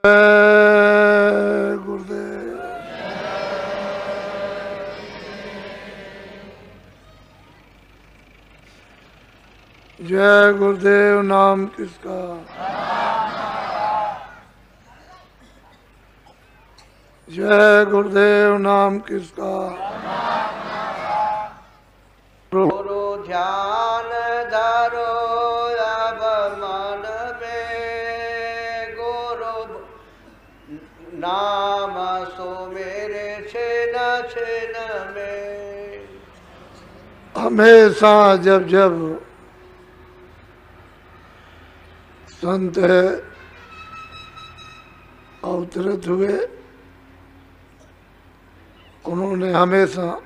गुरुदेव। जय गुरुदेव। नाम किसका? जय गुरुदेव। नाम किसका? गुरु ध्यान धरो अब मन में, गुरु नाम सुमेरे छिन छिन में। हमेशा जब जब संत अवतरित हुए, उन्होंने हमेशा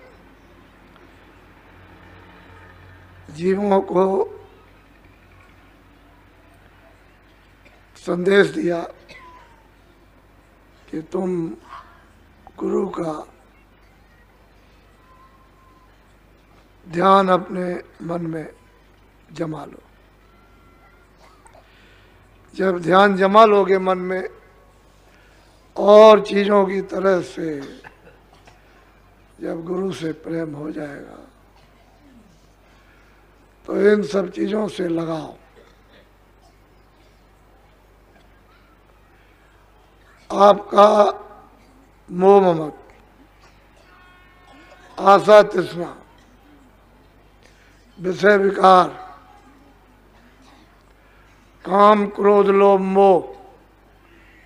जीवों को संदेश दिया कि तुम गुरु का ध्यान अपने मन में जमा लो। जब ध्यान जमा लोगे मन में, और चीज़ों की तरह से जब गुरु से प्रेम हो जाएगा तो इन सब चीज़ों से लगाओ। आपका मोह ममत, आशा तृष्णा, विषय विकार, काम क्रोध लोभ मोह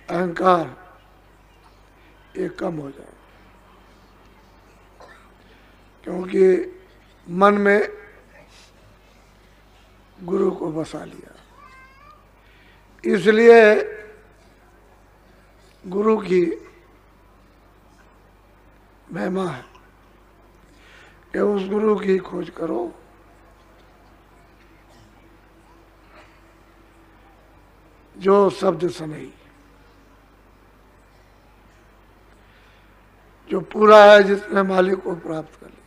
अहंकार, ये कम हो जाए। क्योंकि मन में गुरु को बसा लिया। इसलिए गुरु की महिमा है कि उस गुरु की खोज करो जो शब्द सुनाई, जो पूरा है, जिसने मालिक को प्राप्त कर लिया।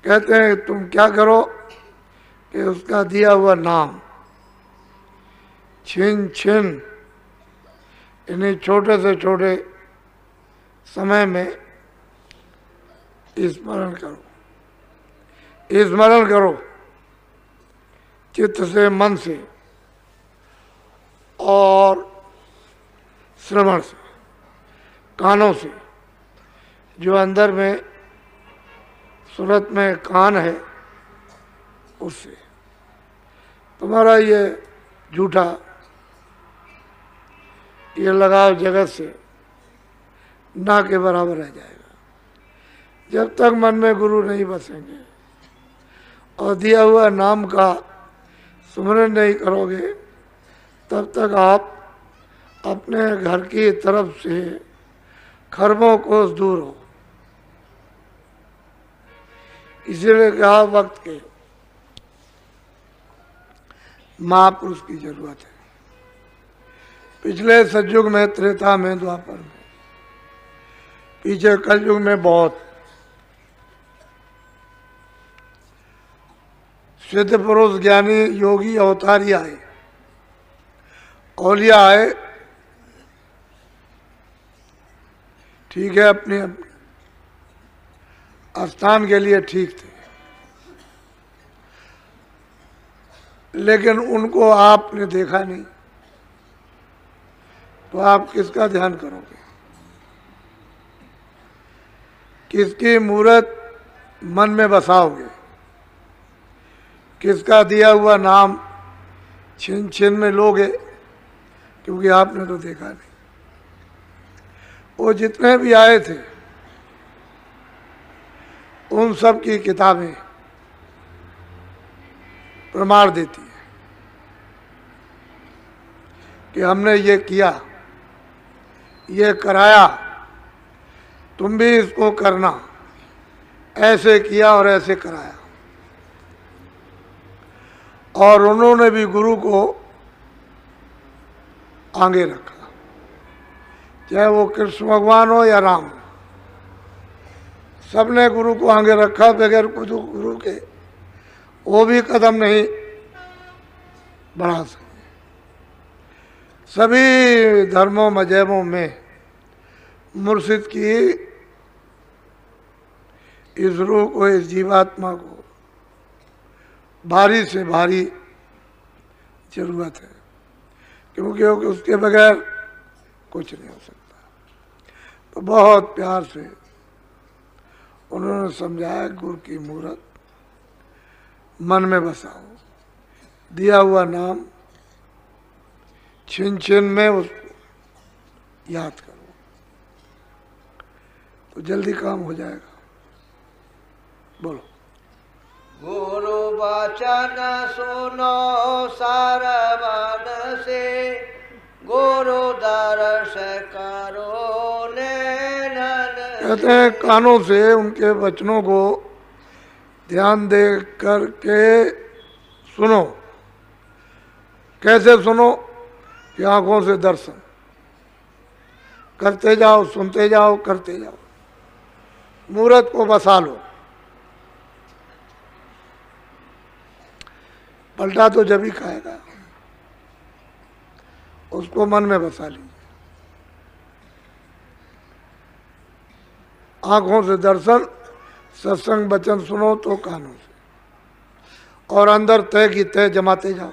कहते हैं तुम क्या करो कि उसका दिया हुआ नाम छिन छिन, इन्हीं छोटे से छोटे समय में स्मरण करो। स्मरण करो चित्त से, मन से और श्रवण से, कानों से। जो अंदर में सूरत में कान है, उससे तुम्हारा ये झूठा ये लगाव जगत से ना के बराबर रह जाएगा। जब तक मन में गुरु नहीं बसेंगे और दिया हुआ नाम का सुमरन नहीं करोगे, तब तक आप अपने घर की तरफ से खरबों कोस दूर हो। इसीलिए कहा वक्त के महापुरुष की जरूरत है। पिछले सतयुग में, त्रेता में, द्वापर में, पीछे कलयुग में बहुत सिद्ध पुरुष, ज्ञानी, योगी, अवतारी आए, औलिया आए। ठीक है, अपने अपने स्थान के लिए ठीक थे, लेकिन उनको आपने देखा नहीं, तो आप किसका ध्यान करोगे? किसकी मूरत मन में बसाओगे? किसका दिया हुआ नाम छिन छिन में लोगे? क्योंकि आपने तो देखा नहीं। वो जितने भी आए थे, उन सब की किताबें प्रमाण देती है कि हमने ये किया, ये कराया, तुम भी इसको करना, ऐसे किया और ऐसे कराया। और उन्होंने भी गुरु को आगे रखा, चाहे वो कृष्ण भगवान हो या राम, सबने गुरु को आगे रखा। बगैर कुछ गुरु के वो भी कदम नहीं बढ़ा सके। सभी धर्मों मजहबों में मुर्शिद की इस रूह को, इस जीवात्मा को भारी से भारी जरूरत है, क्योंकि उसके बगैर कुछ नहीं हो सकता। तो बहुत प्यार से उन्होंने समझाया, गुरु की मूरत मन में बसाओ, दिया हुआ नाम छिन छिन में उसको याद करो, तो जल्दी काम हो जाएगा। बोलो। गुरु वचन सुनो सरवन से, गुरु दर्श करो नैनन। कहते हैं कानों से उनके वचनों को ध्यान दे करके सुनो। कैसे सुनो? कि आंखों से दर्शन करते जाओ, सुनते जाओ, करते जाओ, मूरत को बसा लो। पलटा तो जब ही खाएगा, उसको मन में बसा लीजिए। आंखों से दर्शन, सत्संग वचन सुनो तो कानों से, और अंदर तय की तय जमाते जाओ।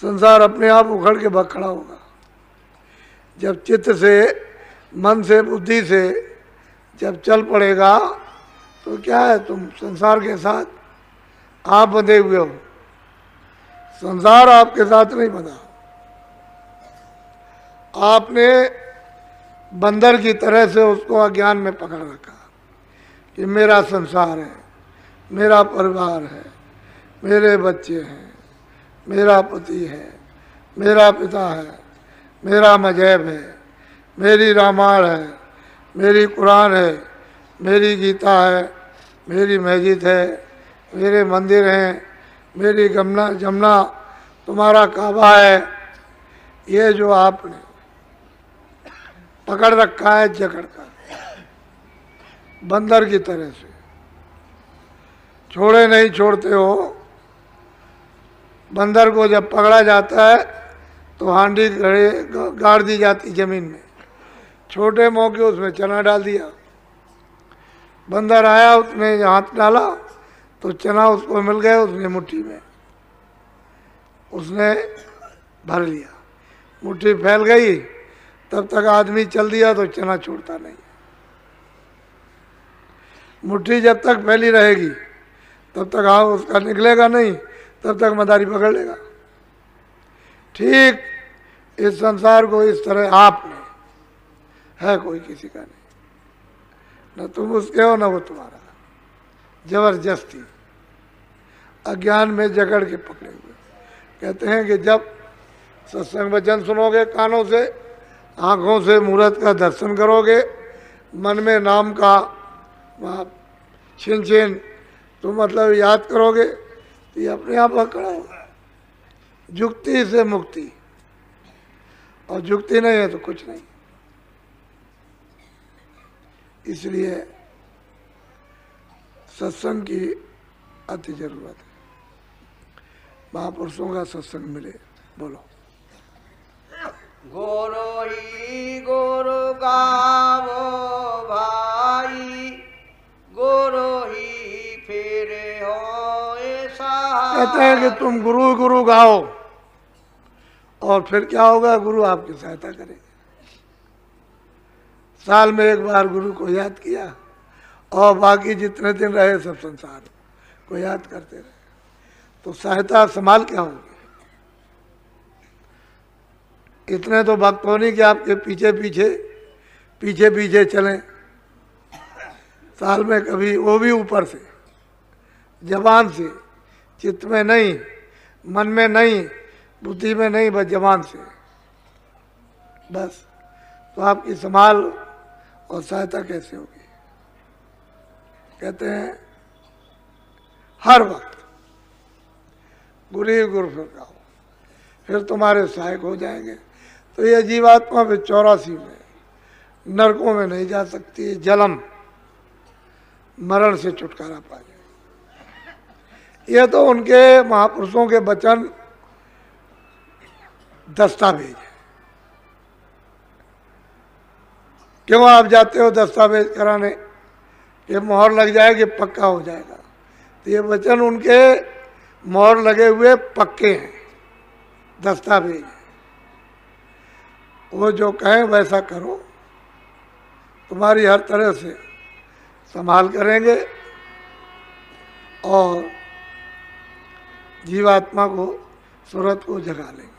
संसार अपने आप उखड़ के भाग खड़ा होगा। जब चित्त से, मन से, बुद्धि से जब चल पड़ेगा, तो क्या है, तुम संसार के साथ आप बंधे हुए हो, संसार आपके साथ नहीं बंधा। आपने बंदर की तरह से उसको अज्ञान में पकड़ रखा कि मेरा संसार है, मेरा परिवार है, मेरे बच्चे हैं, मेरा पति है, मेरा पिता है, मेरा मजहब है, मेरी रामायण है, मेरी कुरान है, मेरी गीता है, मेरी मस्जिद है, मेरे मंदिर हैं, मेरी जमुना, तुम्हारा काबा है। ये जो आपने पकड़ रखा है जकड़ कर, बंदर की तरह से छोड़े नहीं छोड़ते हो। बंदर को जब पकड़ा जाता है तो हांडी गाड़ दी जाती जमीन में, छोटे मौके उसमें चना डाल दिया। बंदर आया, उसने हाथ डाला तो चना उसको मिल गया, उसने मुट्ठी में उसने भर लिया, मुट्ठी फैल गई। तब तक आदमी चल दिया तो चना छोड़ता नहीं। मुट्ठी जब तक फैली रहेगी तब तक हाँ उसका निकलेगा नहीं, तब तक मदारी पकड़ लेगा। ठीक इस संसार को इस तरह आपने है, कोई किसी का नहीं, न तुम उसके हो न वो तुम्हारा, जबरदस्ती अज्ञान में जकड़ के पकड़े हुए। कहते हैं कि जब सत्संग वचन सुनोगे कानों से, आंखों से मूरत का दर्शन करोगे, मन में नाम का छिन छिन तो मतलब याद करोगे, तो ये अपने आप खड़ा होगा। जुक्ति से मुक्ति, और जुक्ति नहीं है तो कुछ नहीं। इसलिए सत्संग की अति जरूरत है। महापुरुषों का सत्संग मिले। बोलो। गुरु ही गुरु गावो भाई, गुरु ही फिर हो सहाय। कहते हैं कि तुम गुरु गुरु गाओ, और फिर क्या होगा, गुरु आपकी सहायता करेंगे। साल में एक बार गुरु को याद किया, और बाकी जितने दिन रहे सब संसार को याद करते रहे, तो सहायता संभाल क्या होगी। इतने तो भक्त हो नहीं कि आपके पीछे पीछे चलें। साल में कभी, वो भी ऊपर से, जबान से, चित्त में नहीं, मन में नहीं, बुद्धि में नहीं, बस जबान से बस। तो आपकी संभाल और सहायता कैसे होगी। कहते हैं हर वक्त गुरु ही गुरु फिर गाओ, फिर तुम्हारे सहायक हो जाएंगे। तो ये जीवात्मा फिर 84 में नरकों में नहीं जा सकती, जलम मरण से छुटकारा पा जाए। ये तो उनके महापुरुषों के वचन दस्तावेज है। क्यों आप जाते हो दस्तावेज कराने? ये मोहर लग जाएगी, पक्का हो जाएगा। तो ये वचन उनके मोहर लगे हुए पक्के हैं, दस्तावेज है। वो जो कहें वैसा करो, तुम्हारी हर तरह से संभाल करेंगे और जीवात्मा को, सूरत को जगा लेंगे।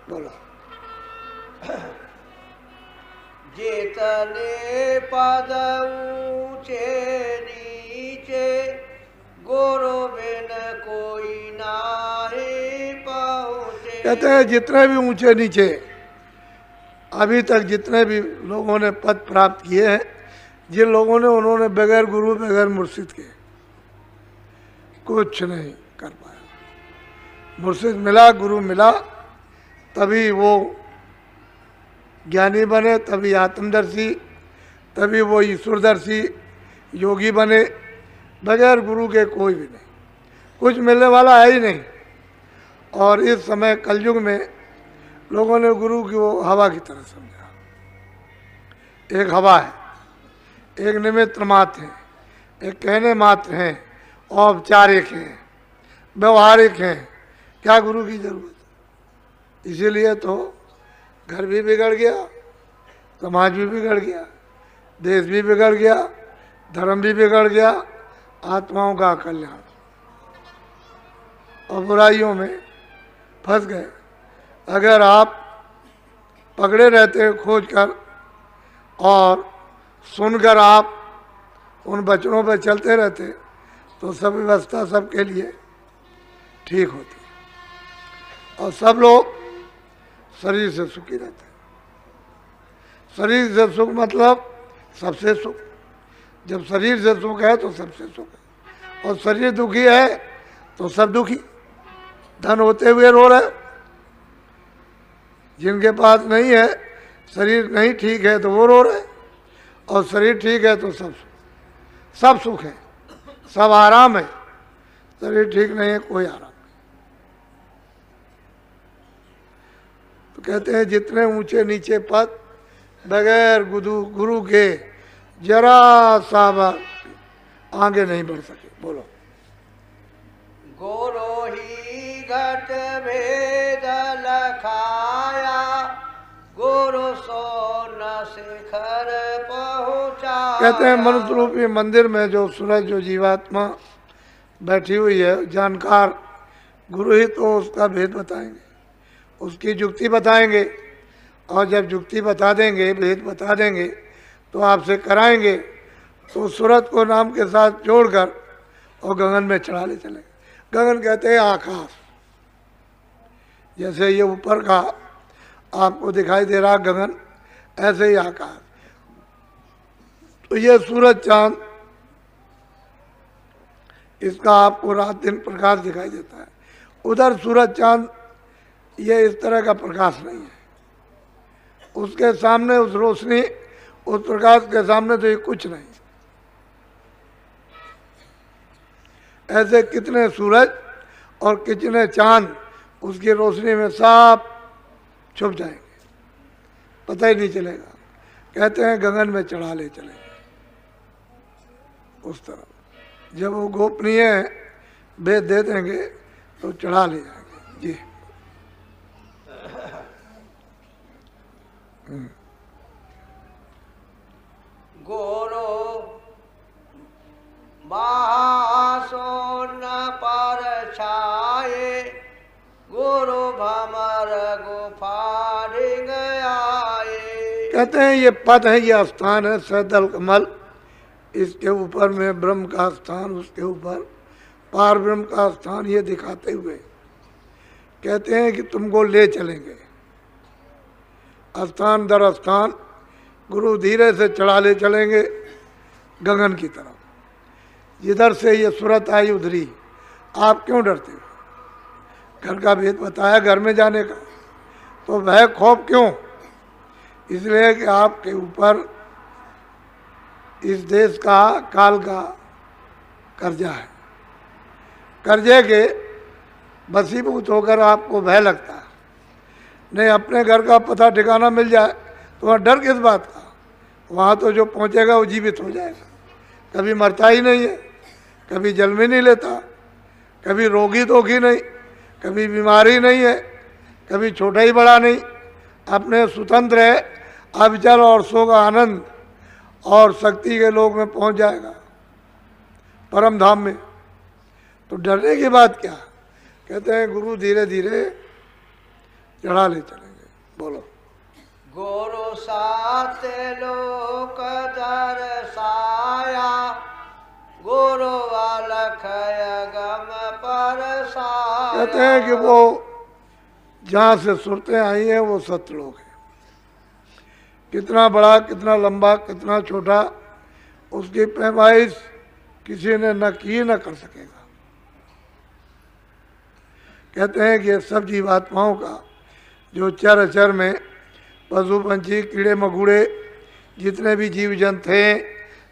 बोलो। जितने पद ऊंचे नीचे, गुरु बिन कोई नाहि पहुँचे। कहते हैं जितने भी ऊंचे नीचे अभी तक जितने भी लोगों ने पद प्राप्त किए हैं, जिन लोगों ने, उन्होंने बगैर गुरु बगैर मुर्शिद के कुछ नहीं कर पाया। मुर्शिद मिला, गुरु मिला, तभी वो ज्ञानी बने, तभी आत्मदर्शी, तभी वो ईश्वरदर्शी योगी बने। बगैर गुरु के कोई भी नहीं, कुछ मिलने वाला है ही नहीं। और इस समय कलयुग में लोगों ने गुरु की वो हवा की तरह समझा। एक हवा है, एक निमित्त मात्र है, एक कहने मात्र हैं, औपचारिक हैं, व्यवहारिक हैं। क्या गुरु की जरूरत? इसीलिए तो घर भी बिगड़ गया, समाज भी बिगड़ गया, देश भी बिगड़ गया, धर्म भी बिगड़ गया, आत्माओं का कल्याण और बुराइयों में फंस गए। अगर आप पकड़े रहते खोज कर और सुनकर आप उन वचनों पर चलते रहते, तो सब व्यवस्था सबके लिए ठीक होती और सब लोग शरीर से सुखी रहते। शरीर से सुख मतलब सबसे सुख। जब शरीर से सुख है तो सबसे सुख है। और शरीर दुखी है तो सब दुखी। धन होते हुए रो रहे, जिनके पास नहीं है, शरीर नहीं ठीक है तो वो रो रहे, और शरीर ठीक है तो सब सुख है, सब आराम है। शरीर ठीक नहीं है, कोई आराम नहीं। तो कहते हैं जितने ऊंचे नीचे पद बगैर गुरु के जरा सा आगे नहीं बढ़ सके। बोलो। गुरु ही घट भेद लखाया, गुरु सो न शिखर पहुँचा। कहते हैं मनुष्य रूपी मंदिर में जो सूरज, जो जीवात्मा बैठी हुई है, जानकार गुरु ही तो उसका भेद बताएंगे, उसकी जुक्ति बताएंगे। और जब जुक्ति बता देंगे, भेद बता देंगे, तो आपसे कराएंगे। तो सूरत को नाम के साथ जोड़कर और गगन में चढ़ा ले चले। गगन कहते हैं आकाश। जैसे ये ऊपर का आपको दिखाई दे रहा गगन, ऐसे ही आकाश। तो ये सूरज चांद, इसका आपको रात दिन प्रकाश दिखाई देता है। उधर सूरज चांद ये इस तरह का प्रकाश नहीं है। उसके सामने उस रोशनी, उस प्रकाश के सामने तो ये कुछ नहीं। ऐसे कितने सूरज और कितने चांद उसकी रोशनी में सब छुप जाएंगे, पता ही नहीं चलेगा। कहते हैं गगन में चढ़ा ले चलेंगे उस तरफ। जब वो गोपनीय भेद दे देंगे तो चढ़ा ले जाएंगे। जी। गुरु महासोन पर छाए, गुरु भमर गुफा डिग आए। कहते हैं ये पद है, ये स्थान है सैदल कमल। इसके ऊपर में ब्रह्म का स्थान, उसके ऊपर पार ब्रह्म का स्थान, ये दिखाते हुए कहते हैं कि तुमको ले चलेंगे स्थान दर स्थान। गुरु धीरे से चढ़ा ले चलेंगे गगन की तरफ। जिधर से ये सूरत आई उधरी। आप क्यों डरते हो? घर का भेद बताया, घर में जाने का, तो भय खौफ क्यों? इसलिए कि आपके ऊपर इस देश का, काल का कर्जा है। कर्जे के वसीभूत होकर आपको भय लगता है, नहीं अपने घर का पता ठिकाना मिल जाए तो वहाँ डर किस बात का। वहाँ तो जो पहुँचेगा वो जीवित हो जाएगा, कभी मरता ही नहीं है, कभी जन्म ही नहीं लेता, कभी रोगी धोगी नहीं, कभी बीमारी नहीं है, कभी छोटा ही बड़ा नहीं, अपने स्वतंत्र है, अविचल और सुख आनंद और शक्ति के लोक में पहुंच जाएगा, परम धाम में। तो डरने की बात क्या। कहते हैं गुरु धीरे धीरे चढ़ा ले चलेंगे। बोलो। गुरु सात लोक दर्शाया, गुरु अलखय गम परसाया। कहते हैं कि वो जहाँ से सुरतें आई हैं वो सतलोक है। कितना बड़ा, कितना लंबा, कितना छोटा, उसकी पैमाइश किसी ने न की न कर सकेगा। कहते हैं कि सब जीवात्माओं का जो चर अचर में पशु पंछी कीड़े मकोड़े जितने भी जीव जंतु हैं,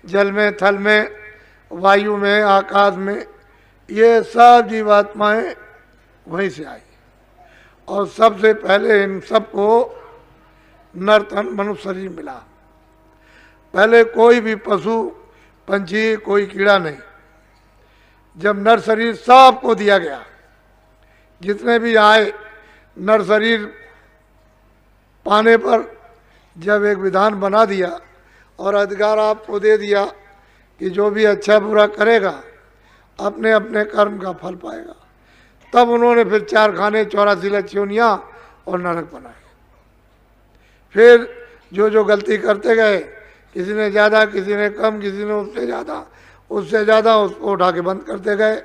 जल में, थल में, वायु में, आकाश में, ये सब जीवात्माएं वहीं से आई। और सबसे पहले इन सबको नर तन मनुष्य शरीर मिला। पहले कोई भी पशु पंछी कोई कीड़ा नहीं। जब नर शरीर सबको दिया गया, जितने भी आए, नर शरीर पाने पर जब एक विधान बना दिया और अधिकार आपको दे दिया कि जो भी अच्छा बुरा करेगा अपने अपने कर्म का फल पाएगा, तब उन्होंने फिर 4 खाने 84 लाख योनियां और नरक बनाए। फिर जो जो गलती करते गए, किसी ने ज़्यादा, किसी ने कम, किसी ने उससे ज़्यादा उसको उठा के बंद करते गए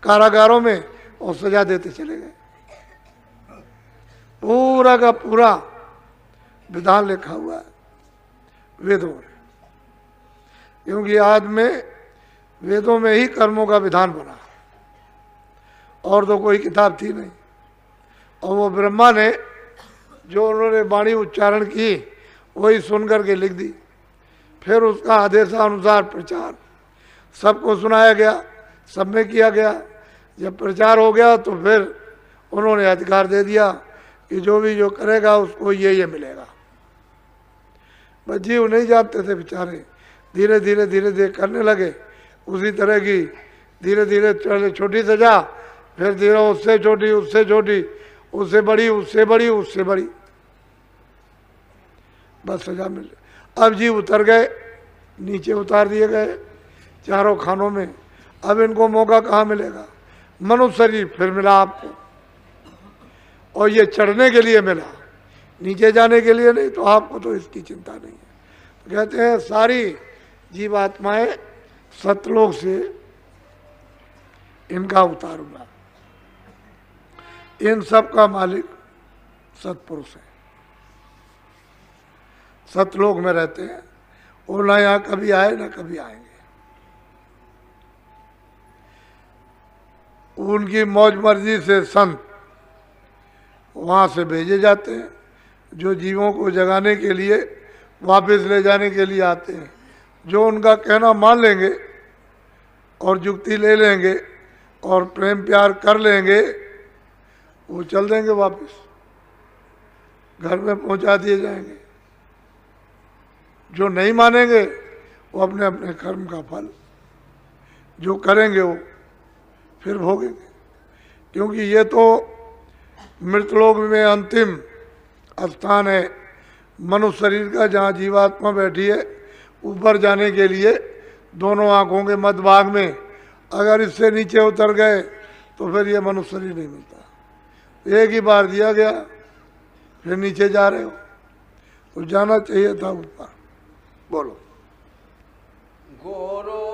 कारागारों में और सजा देते चले गए। पूरा का पूरा विधान लिखा हुआ है वेदों में, क्योंकि आज में वेदों में ही कर्मों का विधान बना, और तो कोई किताब थी नहीं। और वो ब्रह्मा ने जो उन्होंने वाणी उच्चारण की वही सुन करके लिख दी। फिर उसका आदेशानुसार प्रचार सबको सुनाया गया, सब में किया गया। जब प्रचार हो गया तो फिर उन्होंने अधिकार दे दिया कि जो भी जो करेगा उसको ये मिलेगा। बस जीव नहीं जानते थे बेचारे, धीरे धीरे धीरे धीरे करने लगे उसी तरह की। धीरे धीरे पहले छोटी सजा, फिर धीरे उससे छोटी, उससे छोटी, उससे बड़ी, उससे बड़ी, उससे बड़ी, बस सजा मिल। अब जीव उतर गए, नीचे उतार दिए गए चारों खानों में। अब इनको मौका कहाँ मिलेगा। मनुष्य शरीर फिर मिला आपको, और ये चढ़ने के लिए मिला, नीचे जाने के लिए नहीं। तो आपको तो इसकी चिंता नहीं है। तो कहते हैं सारी जीवात्माएं सतलोक से इनका उतार हुआ। इन सब का मालिक सतपुरुष है, सतलोक में रहते हैं। वो ना यहाँ कभी आए ना कभी आएंगे। उनकी मौज मर्जी से संत वहाँ से भेजे जाते हैं, जो जीवों को जगाने के लिए, वापस ले जाने के लिए आते हैं। जो उनका कहना मान लेंगे और जुक्ति ले लेंगे और प्रेम प्यार कर लेंगे, वो चल देंगे वापस, घर में पहुंचा दिए जाएंगे। जो नहीं मानेंगे वो अपने अपने कर्म का फल जो करेंगे वो फिर भोगेंगे। क्योंकि ये तो मृतलोक में अंतिम स्थान है मनुष्य शरीर का, जहाँ जीवात्मा बैठी है। ऊपर जाने के लिए दोनों आँखों के मध्य भाग में, अगर इससे नीचे उतर गए तो फिर ये मनुष्य शरीर नहीं मिलता। एक ही बार दिया गया, फिर नीचे जा रहे हो, तो जाना चाहिए था ऊपर। बोलो। गुरु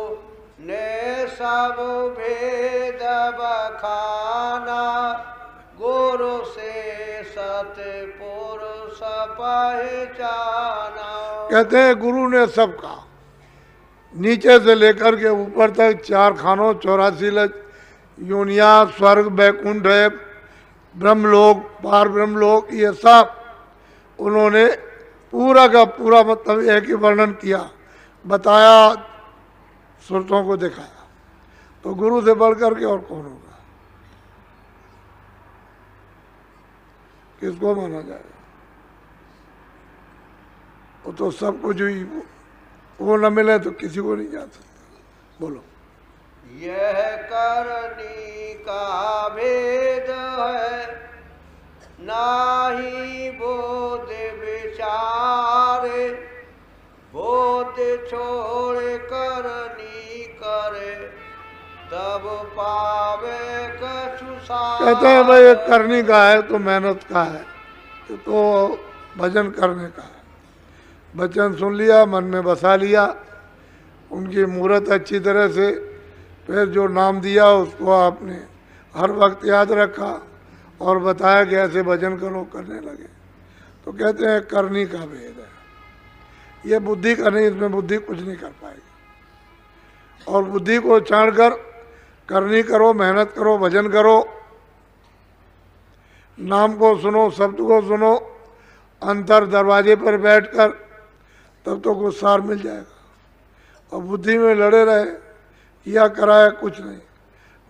ने सब भेद बखाना, गुरु से सतपुरुष पहचाना। कहते हैं गुरु ने सबका, नीचे से लेकर के ऊपर तक 4 खानों 84 लाख योनिया, स्वर्ग, बैकुंठ है, ब्रह्मलोक, पार ब्रह्मलोक, ये सब उन्होंने पूरा का पूरा मतलब एक ही वर्णन किया, बताया, सुरतों को दिखाया। तो गुरु से बढ़ करके और कौन होगा। किसको माना जाएगा? वो तो सब कुछ ही, वो न मिले तो किसी को नहीं जा सकता। बोलो। यह करनी का भेद है, नाही बोध विचारे, बोध छोड़ करनी करे, तब पावे कछु सारे। कहते हैं भाई ये करनी का है तो मेहनत का है, तो भजन करने का है। वचन सुन लिया, मन में बसा लिया, उनकी मूर्त अच्छी तरह से, फिर जो नाम दिया उसको आपने हर वक्त याद रखा और बताया कि ऐसे भजन करो, करने लगे। तो कहते हैं करनी का भेद है, ये बुद्धि का नहीं, इसमें बुद्धि कुछ नहीं कर पाएगी। और बुद्धि को छाड़ कर करनी करो, मेहनत करो, भजन करो, नाम को सुनो, शब्द को सुनो, अंतर दरवाजे पर बैठकर, तब तो कुछ सार मिल जाएगा। और बुद्धि में लड़े रहे, किया कराया कुछ नहीं,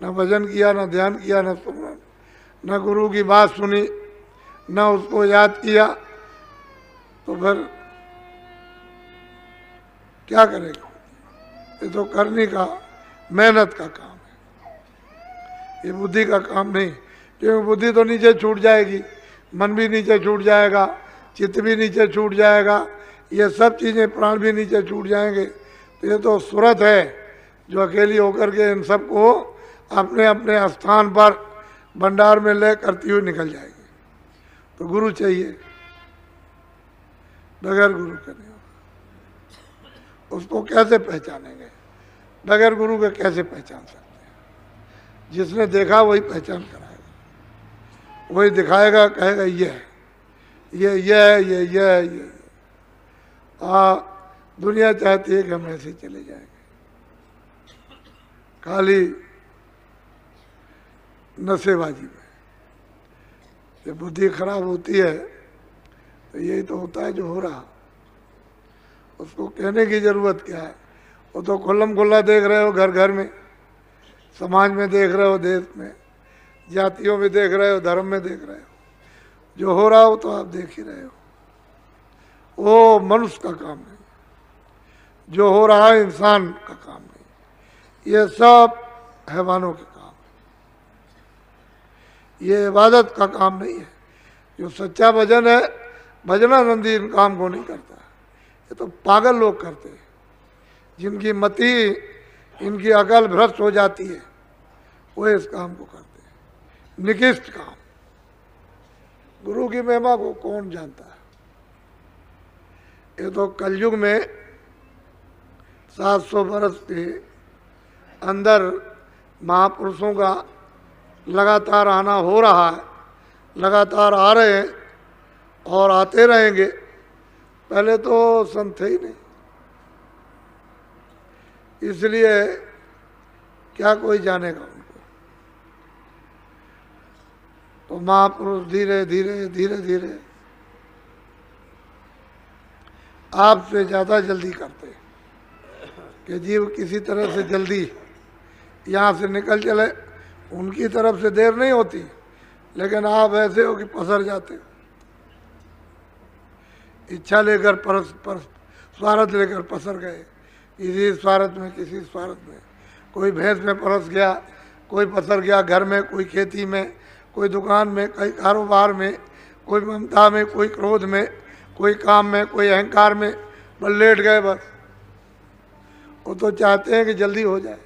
न भजन किया, न ध्यान किया, न सुमरन, न गुरु की बात सुनी, न उसको याद किया, तो फिर क्या करेगा? ये तो करने का, मेहनत का काम है, ये बुद्धि का काम नहीं। क्योंकि बुद्धि तो नीचे छूट जाएगी, मन भी नीचे छूट जाएगा, चित्त भी नीचे छूट जाएगा, ये सब चीज़ें, प्राण भी नीचे छूट जाएंगे। तो ये तो सूरत है जो अकेली होकर के इन सबको अपने अपने स्थान पर भंडार में ले करती हुई निकल जाएगी। तो गुरु चाहिए, बगैर गुरु के नहीं होगा। उसको कैसे पहचानेंगे? बगैर गुरु के कैसे पहचान सकते हैं? जिसने देखा वही पहचान कराएगा, वही दिखाएगा, कहेगा ये है, ये। दुनिया चाहती है कि हम ऐसे चले जाएंगे, खाली नशेबाजी में। जब बुद्धि खराब होती है तो यही तो होता है जो हो रहा। उसको कहने की जरूरत क्या है? वो तो खुल्लम खुल्ला देख रहे हो, घर घर में, समाज में देख रहे हो, देश में, जातियों में देख रहे हो, धर्म में देख रहे हो। जो हो रहा हो तो आप देख ही रहे हो। वो मनुष्य का काम नहीं, जो हो रहा है इंसान का काम नहीं, ये सब हैवानों के काम है। ये इबादत का काम नहीं है। जो सच्चा भजन है, भजनानंदी इन काम को नहीं करता। ये तो पागल लोग करते हैं, जिनकी मति, इनकी अकल भ्रष्ट हो जाती है, वो इस काम को करते हैं, निकृष्ट काम। गुरु की महिमा को कौन जानता है? ये तो कलयुग में 700 वर्ष के अंदर महापुरुषों का लगातार आना हो रहा है, लगातार आ रहे हैं और आते रहेंगे। पहले तो संत थे ही नहीं, इसलिए क्या कोई जानेगा उनको। तो महापुरुष धीरे धीरे धीरे धीरे आपसे ज़्यादा जल्दी करते हैं कि जीव किसी तरह से जल्दी यहाँ से निकल चले। उनकी तरफ से देर नहीं होती, लेकिन आप ऐसे हो कि पसर जाते हो। इच्छा लेकर स्वार्थ लेकर पसर गए, किसी स्वार्थ में, किसी स्वार्थ में। कोई भैंस में परस गया, कोई पसर गया घर में, कोई खेती में, कोई दुकान में, कोई कारोबार में, कोई ममता में, कोई क्रोध में, कोई काम में, कोई अहंकार में, बस लेट गए। बस वो तो चाहते हैं कि जल्दी हो जाए,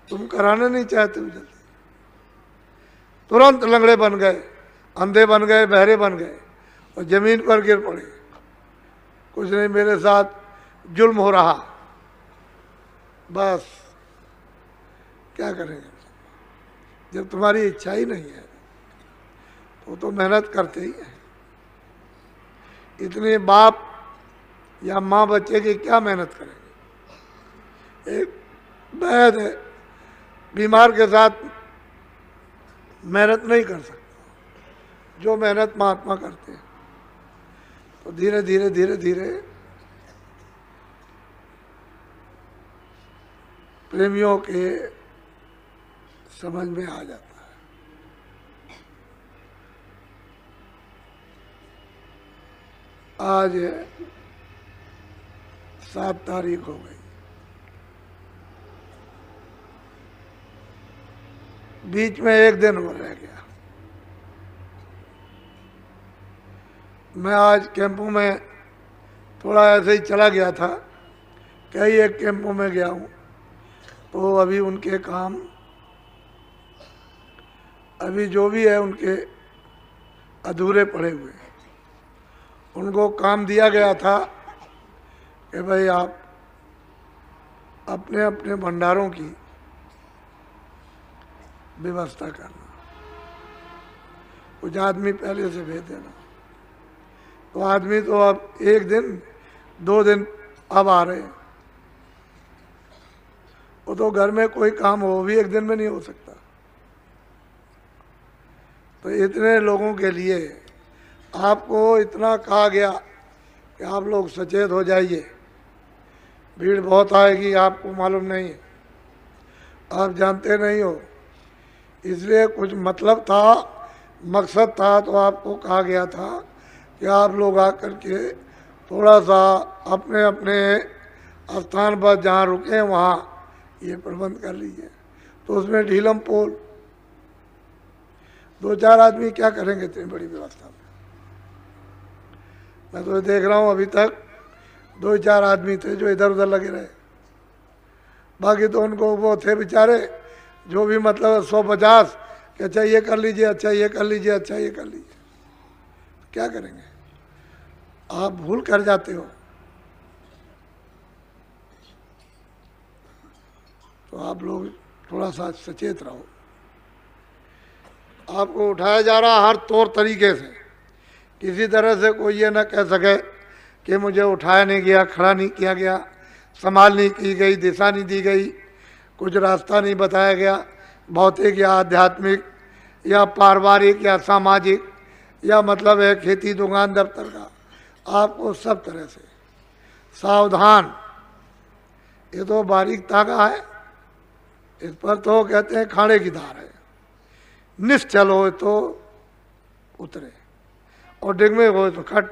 तुम कराना नहीं चाहते हो जल्दी। तुरंत लंगड़े बन गए, अंधे बन गए, बहरे बन गए और जमीन पर गिर पड़े। कुछ नहीं, मेरे साथ जुल्म हो रहा। बस क्या करेंगे? जब तुम्हारी इच्छा ही नहीं है तो मेहनत करते ही हैं। इतने बाप या माँ बच्चे की क्या मेहनत करेंगे? एक वैद्य है, बीमार के साथ मेहनत नहीं कर सकता जो मेहनत महात्मा करते हैं। तो धीरे धीरे धीरे धीरे प्रेमियों के समझ में आ जाता है। आज 7 तारीख हो गई। बीच में एक दिन हो रह गया। मैं आज कैंपों में थोड़ा ऐसे ही चला गया था, कई एक कैंपों में गया हूँ, तो अभी उनके काम अभी जो भी है उनके अधूरे पड़े हुए हैं। उनको काम दिया गया था कि भाई आप अपने अपने भंडारों की व्यवस्था करना, कुछ आदमी पहले से भेज देना। तो आदमी तो अब 1 दिन 2 दिन अब आ रहे हैं। वो तो घर में कोई काम हो भी 1 दिन में नहीं हो सकता। तो इतने लोगों के लिए आपको इतना कहा गया कि आप लोग सचेत हो जाइए, भीड़ बहुत आएगी, आपको मालूम नहीं है, आप जानते नहीं हो, इसलिए कुछ मतलब था, मकसद था, तो आपको कहा गया था कि आप लोग आकर के थोड़ा सा अपने अपने स्थान पर जहाँ रुके वहाँ ये प्रबंध कर लीजिए। तो उसमें ढीलम पोल 2-4 आदमी क्या करेंगे इतनी बड़ी व्यवस्था में। मैं तो देख रहा हूँ अभी तक 2-4 आदमी थे जो इधर उधर लगे रहे, बाकी तो उनको वो थे बेचारे जो भी मतलब 150 कि अच्छा ये कर लीजिए, अच्छा ये कर लीजिए, अच्छा ये कर लीजिए। क्या करेंगे, आप भूल कर जाते हो। तो आप लोग थोड़ा सा सचेत रहो। आपको उठाया जा रहा हर तौर तरीके से, किसी तरह से कोई ये ना कह सके कि मुझे उठाया नहीं गया, खड़ा नहीं किया गया, संभाल नहीं की गई, दिशा नहीं दी गई, कुछ रास्ता नहीं बताया गया, भौतिक या आध्यात्मिक या पारिवारिक या सामाजिक या मतलब है खेती दुकान दफ्तर का। आपको सब तरह से सावधान, ये तो बारीक तागा है, इस पर तो कहते हैं खाड़े की धार है। निश्चल हो तो उतरे और डिग में हो तो खट,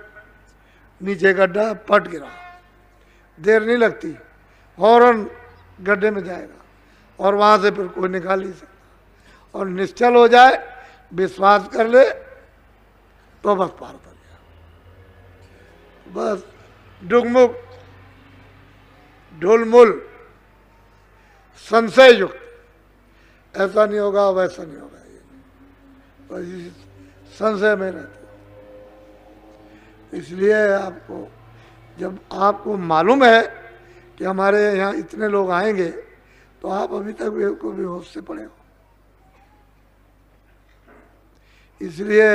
नीचे गड्ढा, पट गिरा, देर नहीं लगती, फौरन गड्ढे में जाएगा और वहाँ से फिर कोई निकाल नहीं सकता। और निश्चल हो जाए, विश्वास कर ले तो बस पार कर गया। बस डुगमुग ढुलमुल संशय युक्त, ऐसा नहीं होगा वैसा नहीं होगा, ये बस संशय में रहते। इसलिए आपको, जब आपको मालूम है कि हमारे यहाँ इतने लोग आएंगे, तो आप अभी तक को भी होश से पड़े हो। इसलिए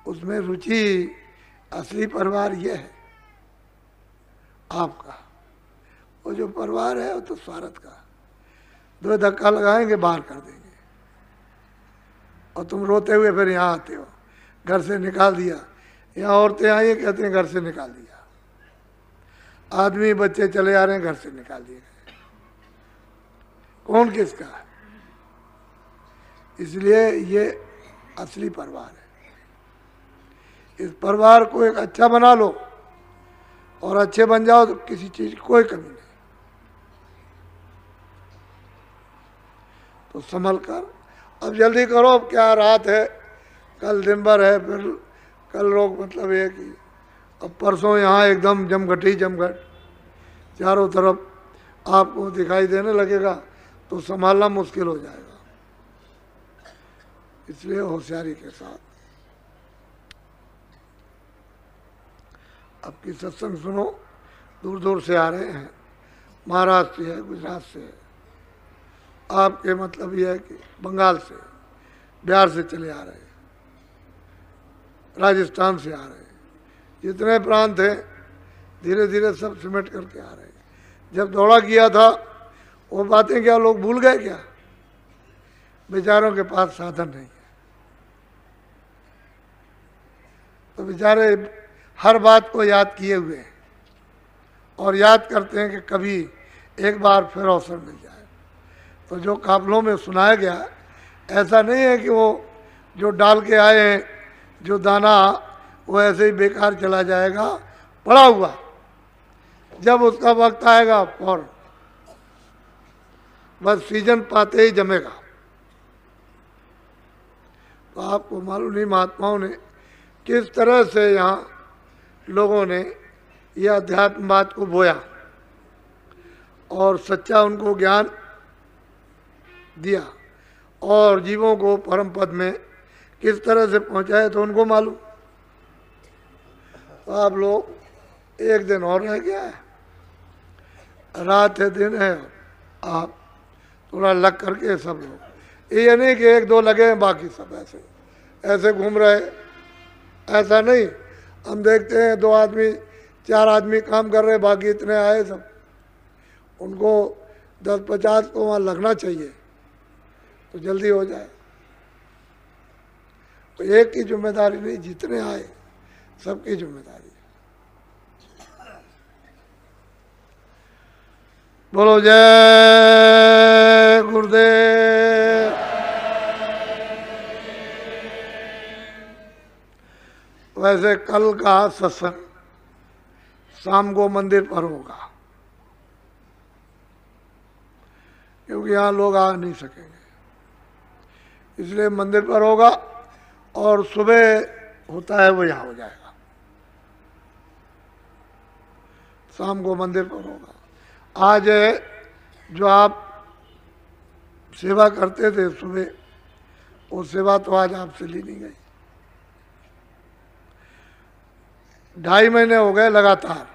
उसमें रुचि, असली परिवार ये है आपका। वो जो परिवार है वो तो स्वार्थ का, 2 धक्का लगाएंगे बाहर कर देंगे, और तुम रोते हुए फिर यहाँ आते हो, घर से निकाल दिया। यहाँ औरतें आई कहते हैं घर से निकाल दिया, आदमी बच्चे चले आ रहे हैं घर से निकाल दिए गए। कौन किसका है? इसलिए ये असली परिवार है। इस परिवार को एक अच्छा बना लो और अच्छे बन जाओ तो किसी चीज की कोई कमी नहीं। तो संभल कर अब जल्दी करो, अब क्या रात है, कल दिन भर है, फिर कल लोग मतलब ये कि अब परसों यहाँ एकदम जमघट ही जमघट, चारों तरफ आपको दिखाई देने लगेगा, तो संभालना मुश्किल हो जाएगा। इसलिए होशियारी के साथ आपकी सत्संग सुनो। दूर दूर से आ रहे हैं, महाराष्ट्र से है, गुजरात से है, आपके मतलब ये है कि बंगाल से, बिहार से चले आ रहे हैं, राजस्थान से आ रहे हैं, जितने प्रांत हैं धीरे धीरे सब सिमट करके आ रहे हैं। जब दौड़ा किया था वो बातें क्या लोग भूल गए क्या? बेचारों के पास साधन नहीं है, तो बेचारे हर बात को याद किए हुए हैं और याद करते हैं कि कभी एक बार फिर अवसर मिल जाए। तो जो काफलों में सुनाया गया, ऐसा नहीं है कि वो जो डाल के आए हैं, जो दाना वो ऐसे ही बेकार चला जाएगा पड़ा हुआ। जब उसका वक्त आएगा फौरन बस सीजन पाते ही जमेगा। तो आपको मालूम नहीं महात्माओं ने किस तरह से यहाँ लोगों ने यह अध्यात्मवाद को बोया और सच्चा उनको ज्ञान दिया और जीवों को परम पद में किस तरह से पहुँचाए तो उनको मालूम। तो आप लोग एक दिन और रह गया है, रात है दिन है, आप थोड़ा लग करके सब लोग, ये नहीं कि एक दो लगे हैं बाकी सब ऐसे ऐसे घूम रहे, ऐसा नहीं। हम देखते हैं 2 आदमी 4 आदमी काम कर रहे, बाकी इतने आए सब, उनको 10-50 को वहाँ लगना चाहिए तो जल्दी हो जाए। तो एक की जिम्मेदारी नहीं, जितने आए सबकी जिम्मेदारी है। बोलो जय गुरुदेव। वैसे कल का सत्संग शाम को मंदिर पर होगा, क्योंकि यहाँ लोग आ नहीं सकेंगे, इसलिए मंदिर पर होगा। और सुबह होता है वो यहाँ हो जाएगा, शाम को मंदिर पर होगा। आज जो आप सेवा करते थे सुबह, वो सेवा तो आज आपसे ली नहीं गई। 2.5 महीने हो गए लगातार